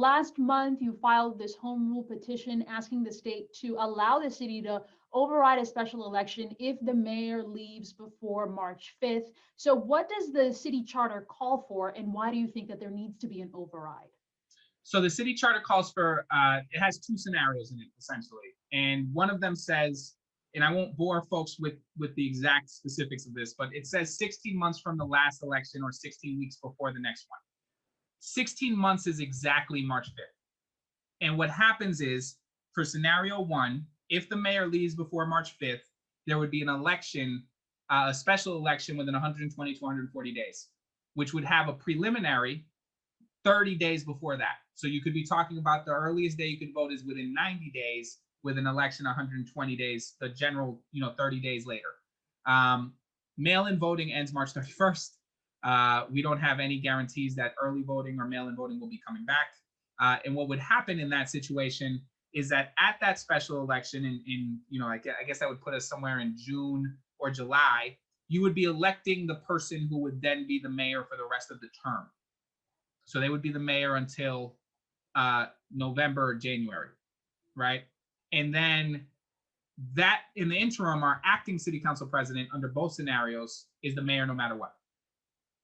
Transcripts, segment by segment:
last month, you filed this home rule petition asking the state to allow the city to override a special election if the mayor leaves before March 5th. So what does the city charter call for, and why do you think that there needs to be an override? So the city charter calls for, it has two scenarios in it, essentially. And one of them says, and I won't bore folks with the exact specifics of this, but it says 16 months from the last election or 16 weeks before the next one. 16 months is exactly March 5th. And what happens is, for scenario one, if the mayor leaves before March 5th, there would be an election, a special election within 120 to 140 days, which would have a preliminary 30 days before that. So you could be talking about the earliest day you could vote is within 90 days, with an election 120 days, the general, 30 days later. Mail-in voting ends March 31st. We don't have any guarantees that early voting or mail-in voting will be coming back. And what would happen in that situation is that at that special election I guess that would put us somewhere in June or July, you would be electing the person who would then be the mayor for the rest of the term. So they would be the mayor until November or January, right? And then that in the interim, our acting city council president under both scenarios is the mayor no matter what.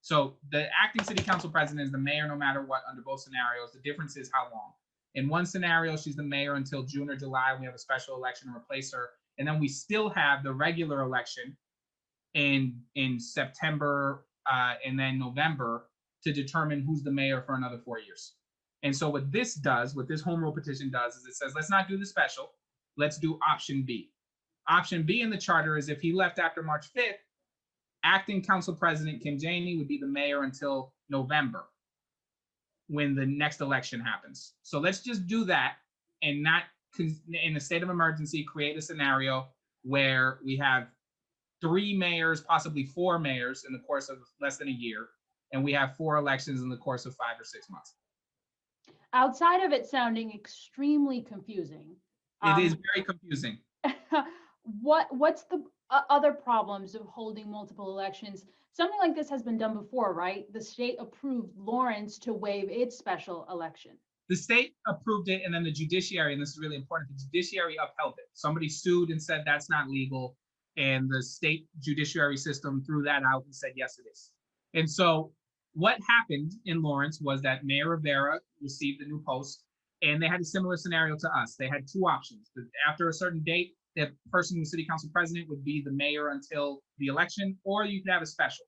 So the acting city council president is the mayor no matter what under both scenarios. The difference is how long. In one scenario, she's the mayor until June or July. We have a special election to replace her. And then we still have the regular election in September and then November to determine who's the mayor for another 4 years. And so what this home rule petition does is it says, let's not do the special, let's do option B. Option B in the charter is if he left after March 5th, acting council president Kim Janey would be the mayor until November when the next election happens. So let's just do that and not, in a state of emergency, create a scenario where we have 3 mayors, possibly 4 mayors in the course of less than a year, and we have 4 elections in the course of 5 or 6 months. Outside of it sounding extremely confusing. It is very confusing. What's the other problems of holding multiple elections? Something like this has been done before, right? The state approved Lawrence to waive its special election. The state approved it, and then the judiciary, and this is really important, the judiciary upheld it. Somebody sued and said that's not legal, and the state judiciary system threw that out and said, yes, it is. And so what happened in Lawrence was that Mayor Rivera received a new post, and they had a similar scenario to us. They had 2 options. After a certain date, the person who's city council president would be the mayor until the election, or you could have a special.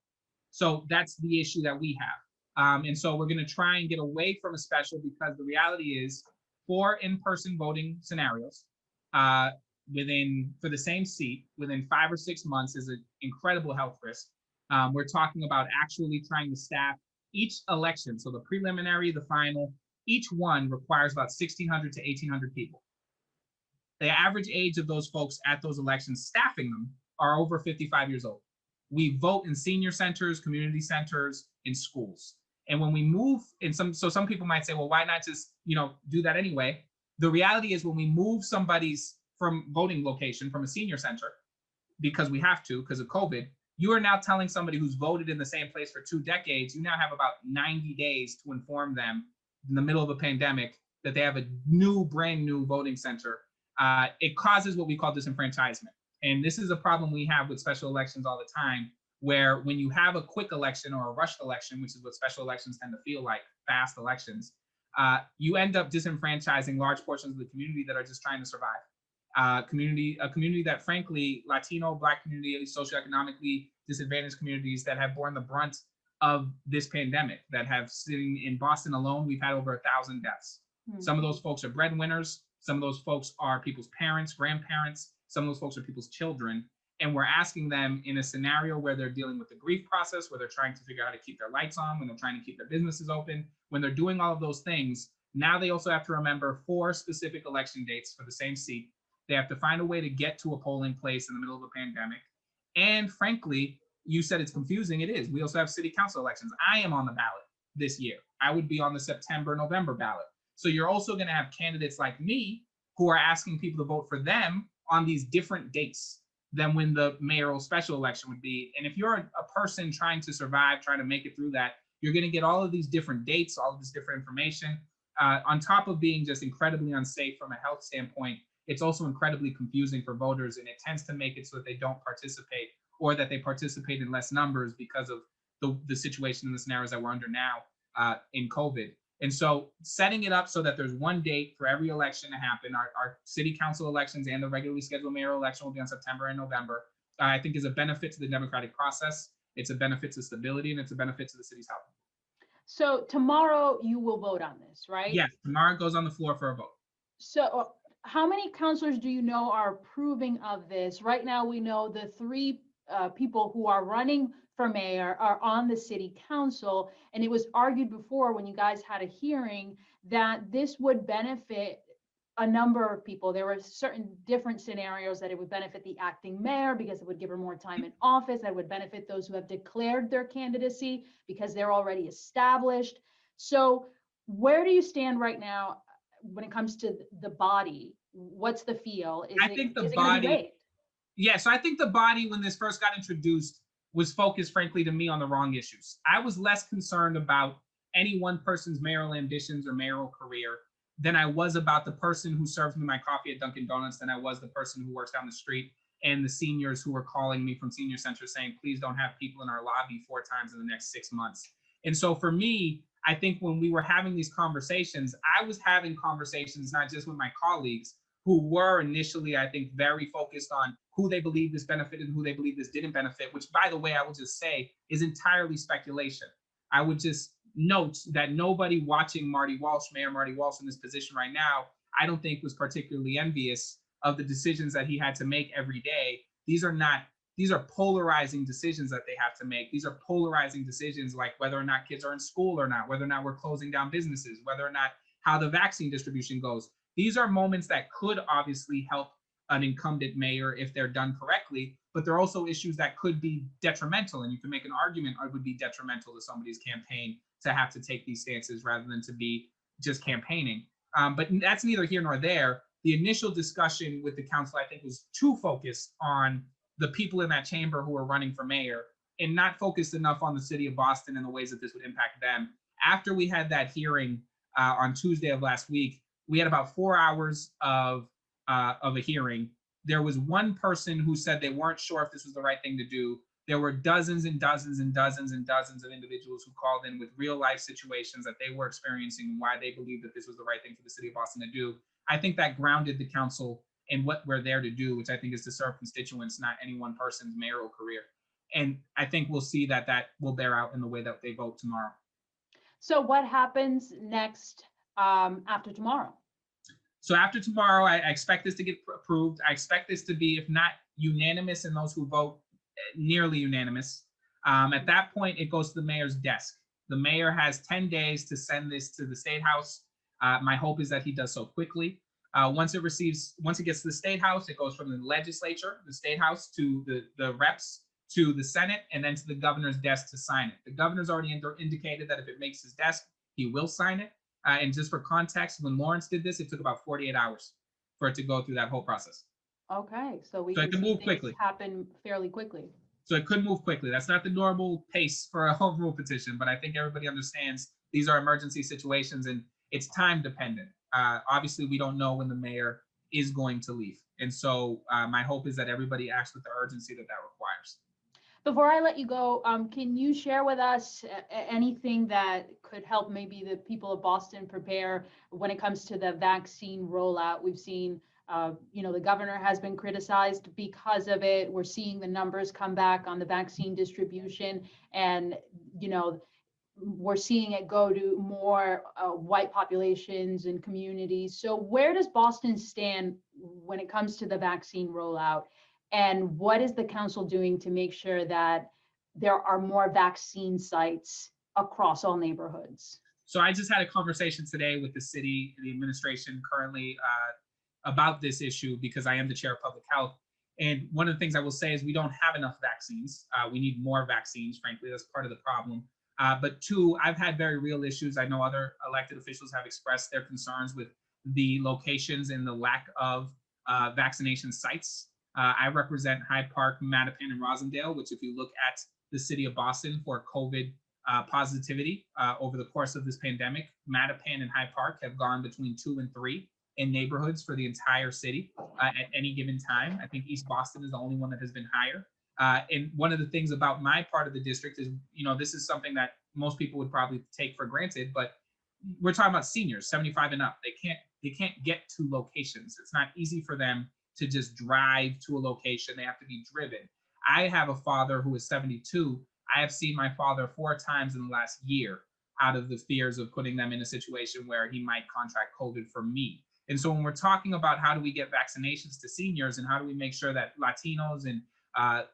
So that's the issue that we have. And so we're going to try and get away from a special, because the reality is, for in-person voting scenarios, for the same seat, within 5 or 6 months is an incredible health risk. We're talking about actually trying to staff each election. So the preliminary, the final, each one requires about 1,600 to 1,800 people. The average age of those folks at those elections staffing them are over 55 years old. We vote in senior centers, community centers, in schools. And when we move so some people might say, well, why not just, do that anyway? The reality is, when we move somebody's from voting location from a senior center, because we have to, because of COVID, you are now telling somebody who's voted in the same place for 2 decades, you now have about 90 days to inform them in the middle of a pandemic that they have a brand new voting center. It causes what we call disenfranchisement. And this is a problem we have with special elections all the time, where when you have a quick election or a rushed election, which is what special elections tend to feel like, fast elections, you end up disenfranchising large portions of the community that are just trying to survive. A community that, frankly, Latino, Black community, socioeconomically disadvantaged communities that have borne the brunt of this pandemic, that have, sitting in Boston alone, we've had over 1,000 deaths. Mm-hmm. Some of those folks are breadwinners. Some of those folks are people's parents, grandparents. Some of those folks are people's children. And we're asking them, in a scenario where they're dealing with the grief process, where they're trying to figure out how to keep their lights on, when they're trying to keep their businesses open, when they're doing all of those things, now they also have to remember 4 specific election dates for the same seat. They have to find a way to get to a polling place in the middle of a pandemic. And frankly, you said it's confusing. It is. We also have city council elections. I am on the ballot this year. I would be on the September, November ballot. So you're also going to have candidates like me who are asking people to vote for them on these different dates than when the mayoral special election would be. And if you're a person trying to survive, trying to make it through that, you're going to get all of these different dates, all of this different information. on top of being just incredibly unsafe from a health standpoint, it's also incredibly confusing for voters, and it tends to make it so that they don't participate, or that they participate in less numbers because of the situation and the scenarios that we're under now in COVID. And so setting it up so that there's one date for every election to happen, our city council elections and the regularly scheduled mayoral election will be on September and November, I think is a benefit to the democratic process. It's a benefit to stability, and it's a benefit to the city's health. So tomorrow you will vote on this, right? Yes, tomorrow it goes on the floor for a vote. So how many councilors do you know are approving of this? Right now, we know the three people who are running for mayor are on the city council. And it was argued before when you guys had a hearing that this would benefit a number of people. There were certain different scenarios that it would benefit the acting mayor because it would give her more time in office. That would benefit those who have declared their candidacy because they're already established. So where do you stand right now when it comes to the body? What's the feel? I think the body, so I think the body, when this first got introduced, was focused, frankly, to me, on the wrong issues. I was less concerned about any one person's mayoral ambitions or mayoral career than I was about the person who serves me my coffee at Dunkin' Donuts, than I was the person who works down the street, and the seniors who were calling me from senior center saying, please don't have people in our lobby 4 times in the next 6 months. And so for me, I think when we were having these conversations, I was having conversations not just with my colleagues who were initially, I think, very focused on who they believe this benefited and who they believe this didn't benefit, which, by the way, I will just say is entirely speculation. I would just note that nobody watching Marty Walsh, Mayor Marty Walsh, in this position right now, I don't think was particularly envious of the decisions that he had to make every day. These are polarizing decisions that they have to make. These are polarizing decisions, like whether or not kids are in school or not, whether or not we're closing down businesses, whether or not how the vaccine distribution goes. These are moments that could obviously help an incumbent mayor if they're done correctly, but there are also issues that could be detrimental, and you can make an argument it would be detrimental to somebody's campaign to have to take these stances rather than to be just campaigning. But that's neither here nor there. The initial discussion with the council, I think, was too focused on the people in that chamber who are running for mayor and not focused enough on the city of Boston and the ways that this would impact them. After we had that hearing on Tuesday of last week, we had about 4 hours of a hearing. There was one person who said they weren't sure if this was the right thing to do. There were dozens and dozens and dozens and dozens of individuals who called in with real life situations that they were experiencing and why they believed that this was the right thing for the city of Boston to do. I think that grounded the council in what we're there to do, which I think is to serve constituents, not any one person's mayoral career. And I think we'll see that that will bear out in the way that they vote tomorrow. So what happens next after tomorrow? So after tomorrow, I expect this to get approved. I expect this to be, if not unanimous, and those who vote nearly unanimous. At that point, it goes to the mayor's desk. The mayor has 10 days to send this to the State House. My hope is that he does so quickly. Once it gets to the State House, it goes from the legislature, the State House, to the reps, to the Senate, and then to the governor's desk to sign it. The governor's already indicated that if it makes his desk, he will sign it. And just for context, when Lawrence did this, it took about 48 hours for it to go through that whole process. Okay, so we can move quickly. Happen fairly quickly. So it could move quickly. That's not the normal pace for a home rule petition, but I think everybody understands these are emergency situations and it's time dependent. Obviously, we don't know when the mayor is going to leave. And so my hope is that everybody acts with the urgency that requires. Before I let you go, can you share with us anything that could help maybe the people of Boston prepare when it comes to the vaccine rollout? We've seen, the governor has been criticized because of it. We're seeing the numbers come back on the vaccine distribution, and, we're seeing it go to more white populations and communities. So where does Boston stand when it comes to the vaccine rollout? And what is the council doing to make sure that there are more vaccine sites across all neighborhoods? So I just had a conversation today with the city, the administration currently about this issue, because I am the chair of public health. And one of the things I will say is we don't have enough vaccines. We need more vaccines, frankly, that's part of the problem. But two, I've had very real issues. I know other elected officials have expressed their concerns with the locations and the lack of vaccination sites. I represent Hyde Park, Mattapan, and Rosendale, which if you look at the city of Boston for COVID positivity over the course of this pandemic. Mattapan and Hyde Park have gone between 2 and 3 in neighborhoods for the entire city at any given time. I think East Boston is the only one that has been higher. And one of the things about my part of the district is, this is something that most people would probably take for granted, but we're talking about seniors, 75 and up. They can't get to locations. It's not easy for them to just drive to a location. They have to be driven. I have a father who is 72. I have seen my father 4 times in the last year out of the fears of putting them in a situation where he might contract COVID from me. And so when we're talking about how do we get vaccinations to seniors and how do we make sure that Latinos and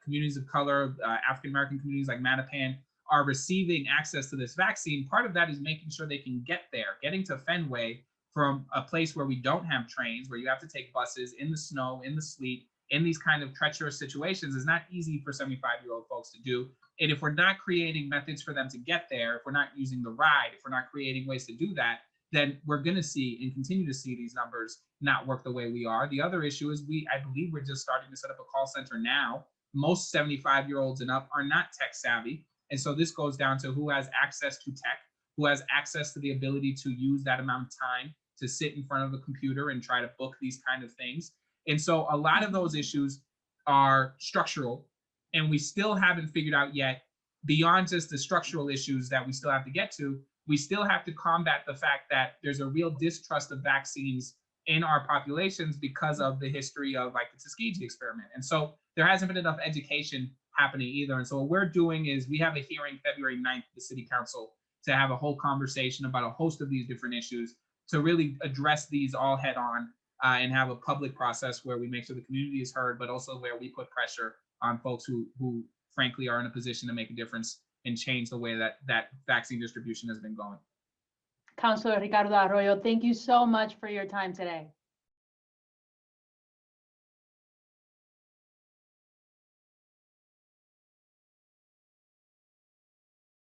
communities of color, African-American communities like Mattapan are receiving access to this vaccine, part of that is making sure they can get there. Getting to Fenway from a place where we don't have trains, where you have to take buses in the snow, in the sleet, in these kind of treacherous situations is not easy for 75-year-old folks to do. And if we're not creating methods for them to get there, if we're not using the ride, if we're not creating ways to do that, then we're going to see and continue to see these numbers not work the way we are. The other issue is I believe we're just starting to set up a call center now. Most 75-year-olds and up are not tech savvy. And so this goes down to who has access to tech, who has access to the ability to use that amount of time to sit in front of a computer and try to book these kind of things. And so a lot of those issues are structural, and we still haven't figured out yet, beyond just the structural issues that we still have to get to, we still have to combat the fact that there's a real distrust of vaccines in our populations because of the history of like the Tuskegee experiment. And so there hasn't been enough education happening either. And so what we're doing is we have a hearing February 9th at the City Council to have a whole conversation about a host of these different issues to really address these all head on and have a public process where we make sure the community is heard, but also where we put pressure on folks who frankly are in a position to make a difference and change the way that vaccine distribution has been going. Councilor Ricardo Arroyo, thank you so much for your time today.